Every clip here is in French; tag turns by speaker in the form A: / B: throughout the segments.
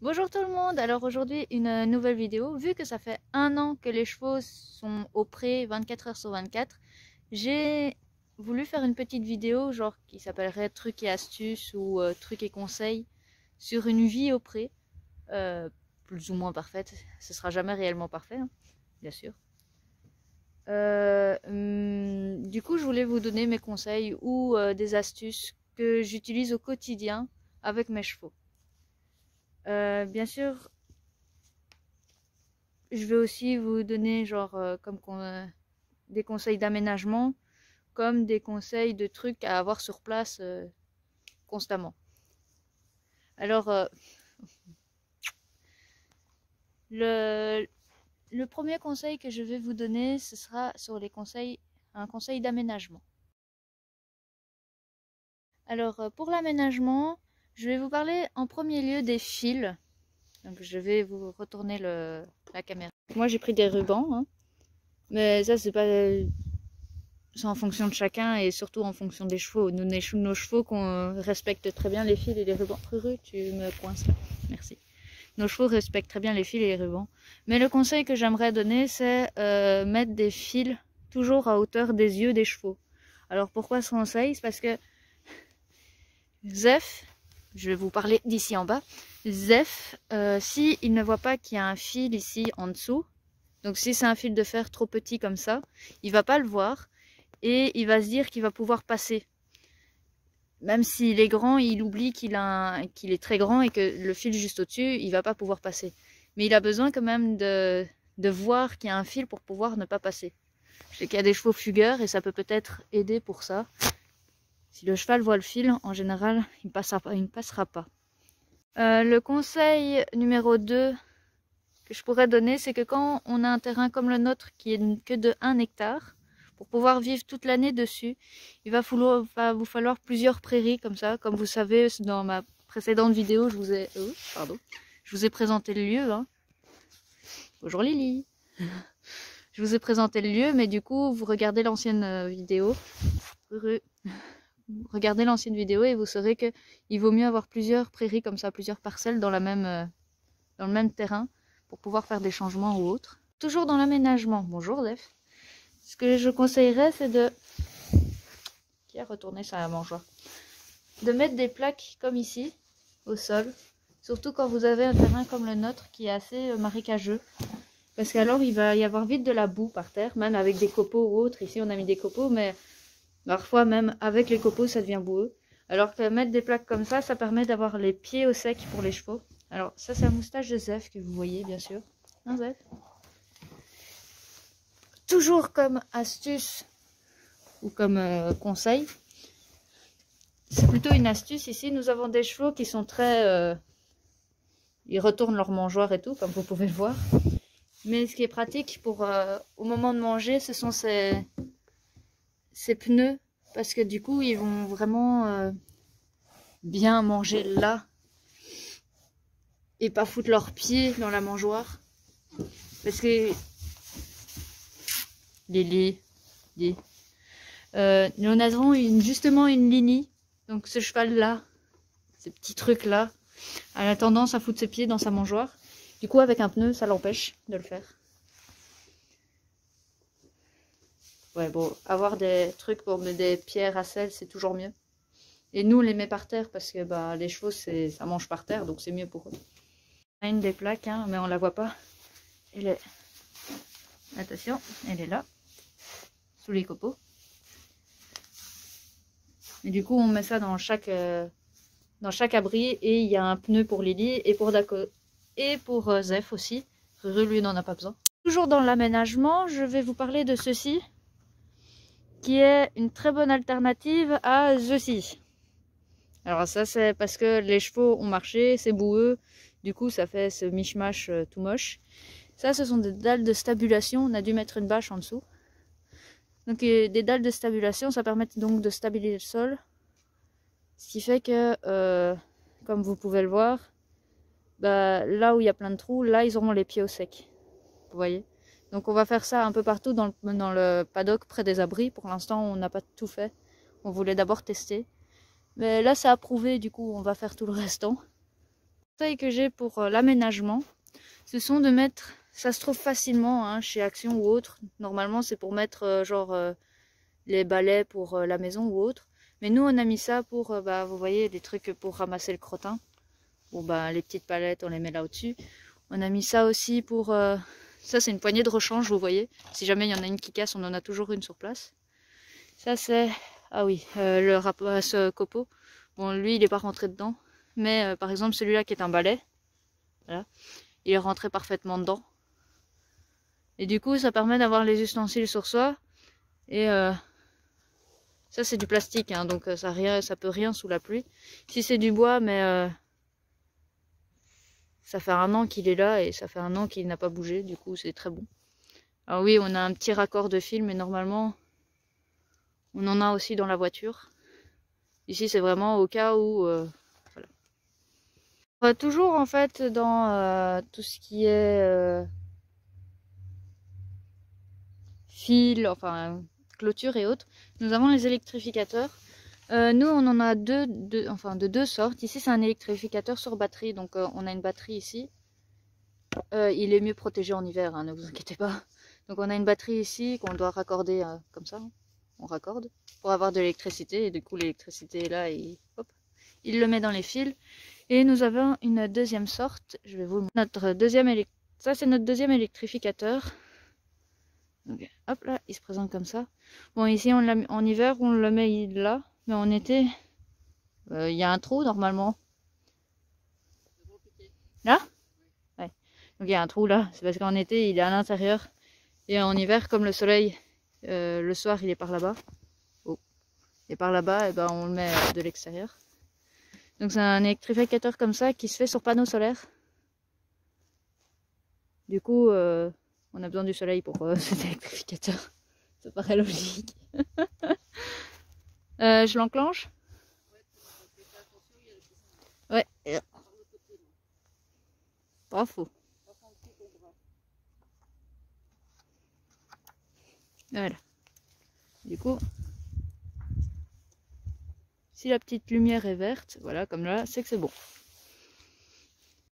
A: Bonjour tout le monde, alors aujourd'hui une nouvelle vidéo. Vu que ça fait 1 an que les chevaux sont au pré 24 heures sur 24, j'ai voulu faire une petite vidéo genre qui s'appellerait trucs et astuces ou trucs et conseils sur une vie au pré, plus ou moins parfaite. Ce sera jamais réellement parfait, hein, bien sûr. Du coup je voulais vous donner mes conseils ou des astuces que j'utilise au quotidien avec mes chevaux. Bien sûr, je vais aussi vous donner genre des conseils d'aménagement, comme des conseils de trucs à avoir sur place constamment. Alors, le, le premier conseil que je vais vous donner, ce sera sur un conseil d'aménagement. Alors, pour l'aménagement, je vais vous parler en premier lieu des fils. Donc, je vais vous retourner la caméra. Moi, j'ai pris des rubans, hein, mais ça, c'est en fonction de chacun et surtout en fonction des chevaux. Nos chevaux qu'on respecte très bien les fils et les rubans. Ruru, tu me coinces là. Merci. Nos chevaux respectent très bien les fils et les rubans. Mais le conseil que j'aimerais donner, c'est mettre des fils toujours à hauteur des yeux des chevaux. Alors pourquoi ce conseil? C'est parce que Zef, je vais vous parler d'ici en bas. Zef, si il ne voit pas qu'il y a un fil ici en dessous, donc si c'est un fil de fer trop petit comme ça, il va pas le voir et il va se dire qu'il va pouvoir passer. Même s'il est grand, il oublie qu'il est très grand et que le fil juste au-dessus, il va pas pouvoir passer. Mais il a besoin quand même de voir qu'il y a un fil pour pouvoir ne pas passer. Je sais qu'il y a des chevaux fugueurs et ça peut peut-être aider pour ça. Si le cheval voit le fil, en général, il ne passera pas. Le conseil numéro 2 que je pourrais donner, c'est que quand on a un terrain comme le nôtre qui est que de 1 hectare, pour pouvoir vivre toute l'année dessus, il va vous falloir plusieurs prairies comme ça. Comme vous savez, dans ma précédente vidéo, je vous ai présenté le lieu. Hein. Bonjour Lily. Je vous ai présenté le lieu, mais du coup, vous regardez l'ancienne vidéo. Regardez l'ancienne vidéo et vous saurez que il vaut mieux avoir plusieurs prairies comme ça, plusieurs parcelles dans le même terrain pour pouvoir faire des changements ou autres. Toujours dans l'aménagement. Bonjour Def. Ce que je conseillerais, c'est de... Qui a retourné sa mangeoire? De mettre des plaques comme ici, au sol. Surtout quand vous avez un terrain comme le nôtre qui est assez marécageux. Parce qu'alors, il va y avoir vite de la boue par terre, même avec des copeaux ou autres. Ici, on a mis des copeaux, mais parfois, même avec les copeaux, ça devient boueux. Alors que mettre des plaques comme ça permet d'avoir les pieds au sec pour les chevaux. Alors, ça, c'est un moustache de Zef que vous voyez, bien sûr. Hein, Zef? Toujours comme astuce ou comme conseil, c'est plutôt une astuce. Ici, nous avons des chevaux qui sont très... ils retournent leur mangeoire et tout, comme vous pouvez le voir. Mais ce qui est pratique pour au moment de manger, ce sont ces pneus. Parce que du coup, ils vont vraiment bien manger là. Et pas foutre leurs pieds dans la mangeoire. Parce que... nous avons justement une Lini. Donc ce cheval-là, ces petits trucs-là, a tendance à foutre ses pieds dans sa mangeoire. Du coup, avec un pneu, ça l'empêche de le faire. Ouais, bon, avoir des trucs pour mettre des pierres à sel, c'est toujours mieux. Et nous, on les met par terre parce que bah, les chevaux, ça mange par terre, donc c'est mieux pour eux. On a une des plaques, hein, mais on la voit pas. Elle est... Attention, elle est là, sous les copeaux. Et du coup, on met ça dans chaque abri et il y a un pneu pour Lily et pour Daco et pour Zef aussi. Ruru, lui, n'en a pas besoin. Toujours dans l'aménagement, je vais vous parler de ceci, qui est une très bonne alternative à ceci. Alors ça, c'est parce que les chevaux ont marché, c'est boueux, du coup ça fait ce mishmash tout moche. Ça, ce sont des dalles de stabulation, on a dû mettre une bâche en dessous. Donc des dalles de stabulation, ça permet donc de stabiliser le sol. Ce qui fait que, comme vous pouvez le voir, bah, là où il y a plein de trous, là ils auront les pieds au sec. Vous voyez? Donc on va faire ça un peu partout dans le paddock près des abris. Pour l'instant, on n'a pas tout fait. On voulait d'abord tester. Mais là, c'est approuvé, du coup, on va faire tout le restant. conseil que j'ai pour l'aménagement, ce sont de mettre, ça se trouve facilement hein, chez Action ou autre. Normalement c'est pour mettre les balais pour la maison ou autre. Mais nous on a mis ça pour, vous voyez, des trucs pour ramasser le crottin. Bon les petites palettes on les met là au-dessus. On a mis ça aussi pour, ça c'est une poignée de rechange vous voyez. Si jamais il y en a une qui casse on en a toujours une sur place. Ça c'est, ah oui, le ramasse copeaux. Bon lui il n'est pas rentré dedans. Mais par exemple celui-là qui est un balai, voilà, il est rentré parfaitement dedans. Et du coup ça permet d'avoir les ustensiles sur soi. Et ça c'est du plastique, hein, donc ça peut rien sous la pluie. Si c'est du bois, mais ça fait 1 an qu'il est là et ça fait 1 an qu'il n'a pas bougé, du coup c'est très bon. Alors oui, on a un petit raccord de fil, mais normalement on en a aussi dans la voiture. Ici c'est vraiment au cas où... voilà. Toujours en fait dans tout ce qui est fil, enfin clôture et autres, nous avons les électrificateurs. Nous on en a de deux sortes. Ici c'est un électrificateur sur batterie, donc on a une batterie ici. Il est mieux protégé en hiver, hein, ne vous inquiétez pas. Donc on a une batterie ici qu'on doit raccorder comme ça. On raccorde pour avoir de l'électricité et du coup l'électricité est là et hop, il le met dans les fils. Et nous avons une deuxième sorte, je vais vous le montrer. Ça c'est notre deuxième électrificateur. Donc, hop là, il se présente comme ça. Bon ici on en hiver on le met là, mais en été il y a un trou normalement. Là? Ouais. Donc il y a un trou là, c'est parce qu'en été il est à l'intérieur. Et en hiver comme le soleil le soir il est par là-bas. Oh. Et par là-bas, et on le met de l'extérieur. Donc c'est un électrificateur comme ça qui se fait sur panneau solaire. Du coup, on a besoin du soleil pour cet électrificateur. Ça paraît logique. Je l'enclenche? Ouais. Bravo. Voilà. Du coup, si la petite lumière est verte, voilà, comme là, c'est que c'est bon.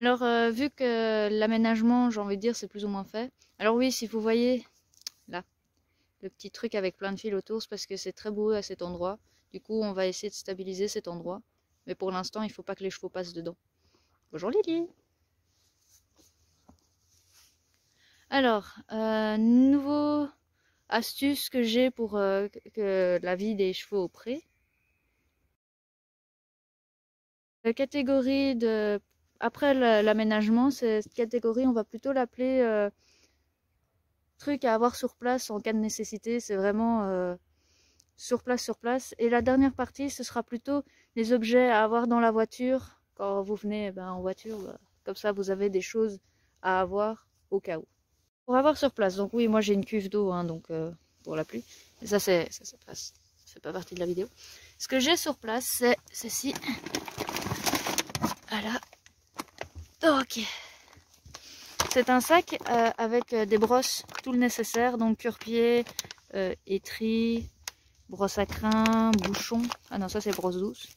A: Alors, vu que l'aménagement, j'ai envie de dire, c'est plus ou moins fait. Alors oui, si vous voyez, là, le petit truc avec plein de fils autour, c'est parce que c'est très beau à cet endroit. Du coup, on va essayer de stabiliser cet endroit. Mais pour l'instant, il ne faut pas que les chevaux passent dedans. Bonjour Lily. Alors, nouveau astuce que j'ai pour que la vie des chevaux au pré. La catégorie de... Après l'aménagement, cette catégorie, on va plutôt l'appeler truc à avoir sur place en cas de nécessité. C'est vraiment sur place. Et la dernière partie, ce sera plutôt les objets à avoir dans la voiture. Quand vous venez en voiture, comme ça vous avez des choses à avoir au cas où. Pour avoir sur place, donc oui, moi j'ai une cuve d'eau, hein, donc pour la pluie. Et ça fait pas partie de la vidéo. Ce que j'ai sur place, c'est ceci. Voilà. Ok. C'est un sac avec des brosses, tout le nécessaire, donc cure-pied, étris, brosse à crin, bouchon. Ah non, ça c'est brosse douce.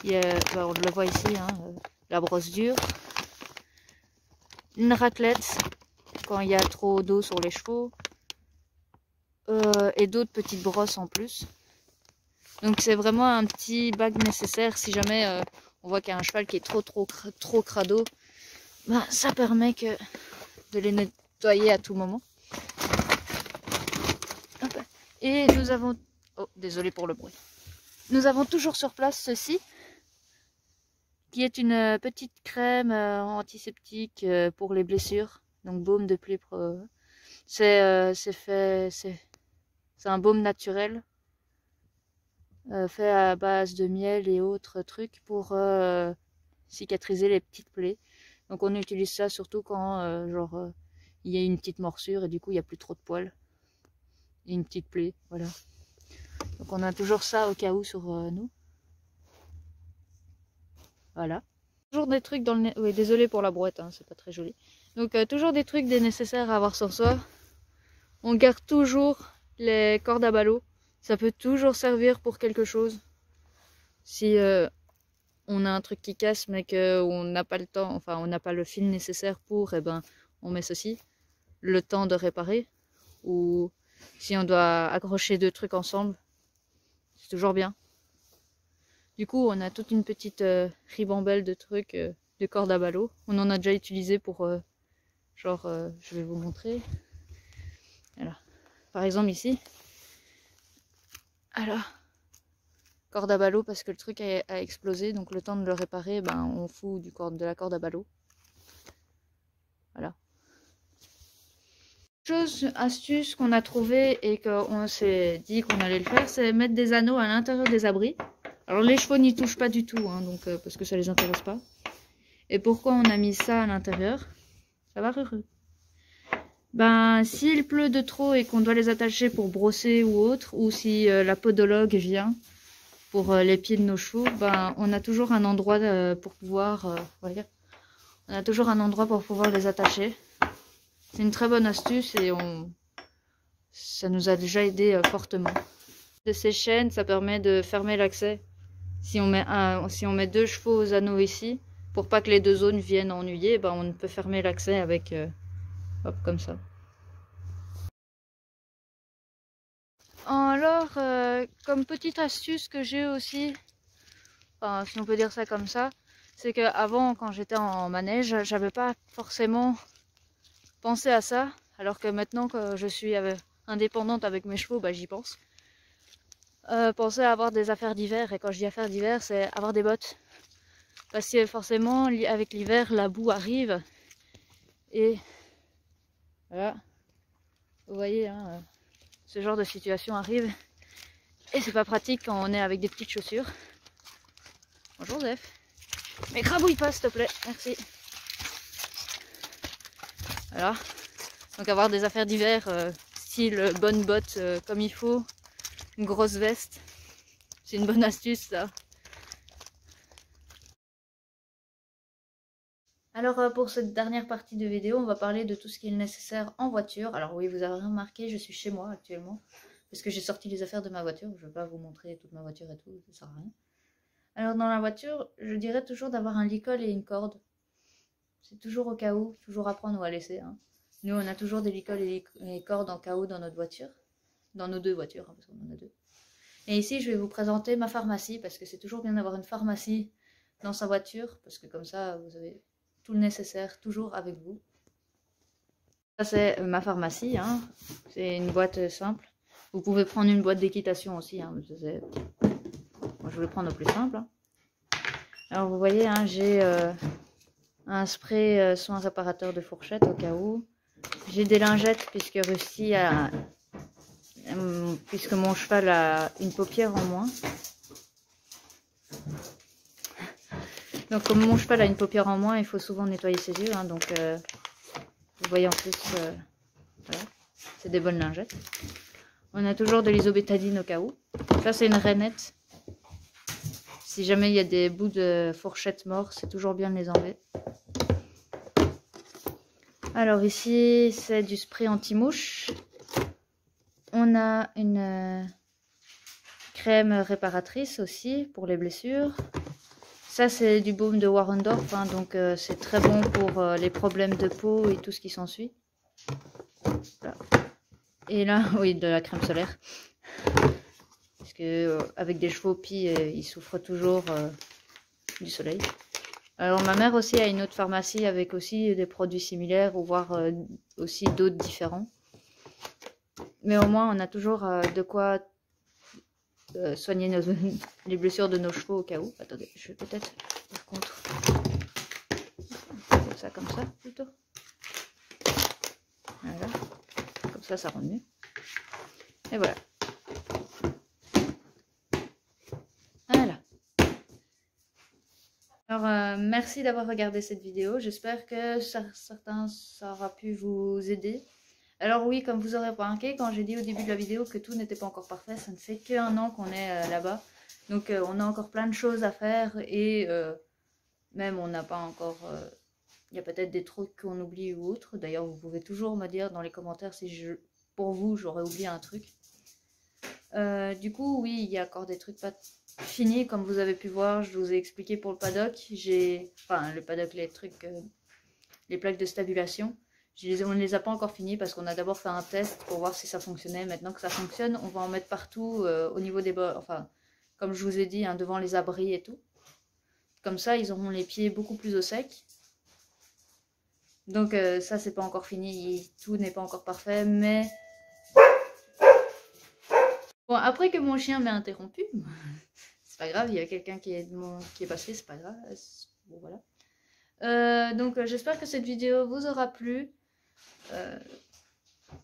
A: Il y a, on le voit ici, hein, la brosse dure. Une raclette quand il y a trop d'eau sur les chevaux. Et d'autres petites brosses en plus. Donc c'est vraiment un petit bac nécessaire si jamais on voit qu'il y a un cheval qui est trop crado. Ça permet de les nettoyer à tout moment. Hop. Et nous avons... Oh, désolé pour le bruit. Nous avons toujours sur place ceci, qui est une petite crème antiseptique pour les blessures. Donc baume de pluie. C'est un baume naturel. Fait à base de miel et autres trucs pour cicatriser les petites plaies. Donc on utilise ça surtout quand il y a une petite morsure et du coup il n'y a plus trop de poils. Et une petite plaie, voilà. Donc on a toujours ça au cas où sur nous. Voilà. Toujours des trucs dans le nez. Oui, désolé pour la brouette, hein, c'est pas très joli. Donc toujours des trucs nécessaires à avoir sur soi. On garde toujours les cordes à ballots. Ça peut toujours servir pour quelque chose. Si on a un truc qui casse mais qu'on n'a pas le temps, enfin on n'a pas le fil nécessaire pour, et ben on met ceci, le temps de réparer. Ou si on doit accrocher deux trucs ensemble, c'est toujours bien. Du coup, on a toute une petite ribambelle de trucs, de cordes à ballots. On en a déjà utilisé pour, je vais vous montrer. Voilà. Par exemple ici. Alors, corde à ballots parce que le truc a explosé, donc le temps de le réparer, ben on fout de la corde à ballots. Voilà. Astuce qu'on a trouvé et qu'on s'est dit qu'on allait le faire, c'est mettre des anneaux à l'intérieur des abris. Alors les chevaux n'y touchent pas du tout, hein, donc, parce que ça les intéresse pas. Et pourquoi on a mis ça à l'intérieur? Ça va, Ruru? Ben, s'il pleut de trop et qu'on doit les attacher pour brosser ou autre, ou si la podologue vient pour les pieds de nos chevaux, ben, on a toujours un endroit pour pouvoir, voyez, on a toujours un endroit pour pouvoir les attacher. C'est une très bonne astuce et ça nous a déjà aidé fortement. De ces chaînes, ça permet de fermer l'accès. Si on met deux chevaux aux anneaux ici, pour pas que les deux zones viennent ennuyer, ben on peut fermer l'accès avec, hop, comme ça. Alors, comme petite astuce que j'ai aussi, enfin, si on peut dire ça comme ça, c'est qu'avant, quand j'étais en manège, j'avais pas forcément pensé à ça, alors que maintenant que je suis indépendante avec mes chevaux, bah, j'y pense. Penser à avoir des affaires d'hiver, et quand je dis affaires d'hiver, c'est avoir des bottes. Parce que forcément, avec l'hiver, la boue arrive, et voilà, vous voyez, hein, ce genre de situation arrive, et c'est pas pratique quand on est avec des petites chaussures. Bonjour Zef. Mais crabouille pas s'il te plaît, merci. Voilà. Donc avoir des affaires d'hiver, style bonnes bottes comme il faut, une grosse veste. C'est une bonne astuce ça. Alors pour cette dernière partie de vidéo, on va parler de tout ce qui est nécessaire en voiture. Alors oui, vous avez remarqué, je suis chez moi actuellement. Parce que j'ai sorti les affaires de ma voiture. Je ne vais pas vous montrer toute ma voiture et tout, ça sert à rien. Alors dans la voiture, je dirais toujours d'avoir un licol et une corde. C'est toujours au cas où, toujours à prendre ou à laisser. Hein. Nous, on a toujours des licols et des cordes en cas où dans notre voiture. Dans nos deux voitures, hein, parce qu'on en a deux. Et ici, je vais vous présenter ma pharmacie, parce que c'est toujours bien d'avoir une pharmacie dans sa voiture, parce que comme ça, vous avez tout le nécessaire toujours avec vous. Ça, c'est ma pharmacie. Hein. C'est une boîte simple. Vous pouvez prendre une boîte d'équitation aussi. Hein. Moi, je vais prendre au plus simple. Hein. Alors, vous voyez, hein, j'ai un spray soin réparateur de fourchette au cas où. J'ai des lingettes puisque Rusty a... puisque mon cheval a une paupière en moins. Donc comme mon cheval a une paupière en moins, il faut souvent nettoyer ses yeux. Hein, donc vous voyez en plus, voilà, c'est des bonnes lingettes. On a toujours de l'isobétadine au cas où. Ça c'est une rainette. Si jamais il y a des bouts de fourchette morts, c'est toujours bien de les enlever. Alors ici, c'est du spray anti-mouche. On a une crème réparatrice aussi pour les blessures. Ça, c'est du baume de Warendorf, hein, donc c'est très bon pour les problèmes de peau et tout ce qui s'ensuit. Voilà. Et là, oui, de la crème solaire. Parce que avec des chevaux pis, ils souffrent toujours du soleil. Alors ma mère aussi a une autre pharmacie avec aussi des produits similaires, ou voire aussi d'autres différents. Mais au moins on a toujours de quoi soigner les blessures de nos chevaux au cas où. Attendez, je vais peut-être par contre ça comme ça plutôt. Voilà, comme ça rend mieux. Et voilà. Voilà. Alors, merci d'avoir regardé cette vidéo. J'espère que ça aura pu vous aider. Alors oui, comme vous aurez remarqué, quand j'ai dit au début de la vidéo que tout n'était pas encore parfait, ça ne fait qu'un an qu'on est là-bas. Donc on a encore plein de choses à faire et même on n'a pas encore... il y a peut-être des trucs qu'on oublie ou autre. D'ailleurs, vous pouvez toujours me dire dans les commentaires si pour vous, j'aurais oublié un truc. Du coup, oui, il y a encore des trucs fini, comme vous avez pu voir. Je vous ai expliqué pour le paddock. Enfin, le paddock, les trucs, les plaques de stabilisation. On ne les a pas encore finis parce qu'on a d'abord fait un test pour voir si ça fonctionnait. Maintenant que ça fonctionne, on va en mettre partout au niveau des bords, enfin, comme je vous ai dit, hein, devant les abris et tout. Comme ça, ils auront les pieds beaucoup plus au sec. Donc ça, c'est pas encore fini. Tout n'est pas encore parfait, mais... Bon, après que mon chien m'ait interrompu, c'est pas grave, il y a quelqu'un qui est passé, c'est pas grave. Bon, voilà. Donc j'espère que cette vidéo vous aura plu.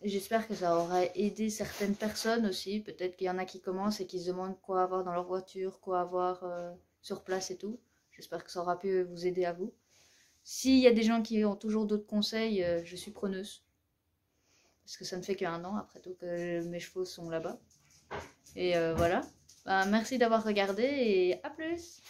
A: J'espère que ça aura aidé certaines personnes aussi. Peut-être qu'il y en a qui commencent et qui se demandent quoi avoir dans leur voiture, quoi avoir sur place et tout. J'espère que ça aura pu vous aider à vous. S'il y a des gens qui ont toujours d'autres conseils, je suis preneuse. Parce que ça ne fait qu'1 an, après tout, que mes chevaux sont là-bas. Et voilà. Merci d'avoir regardé et à plus!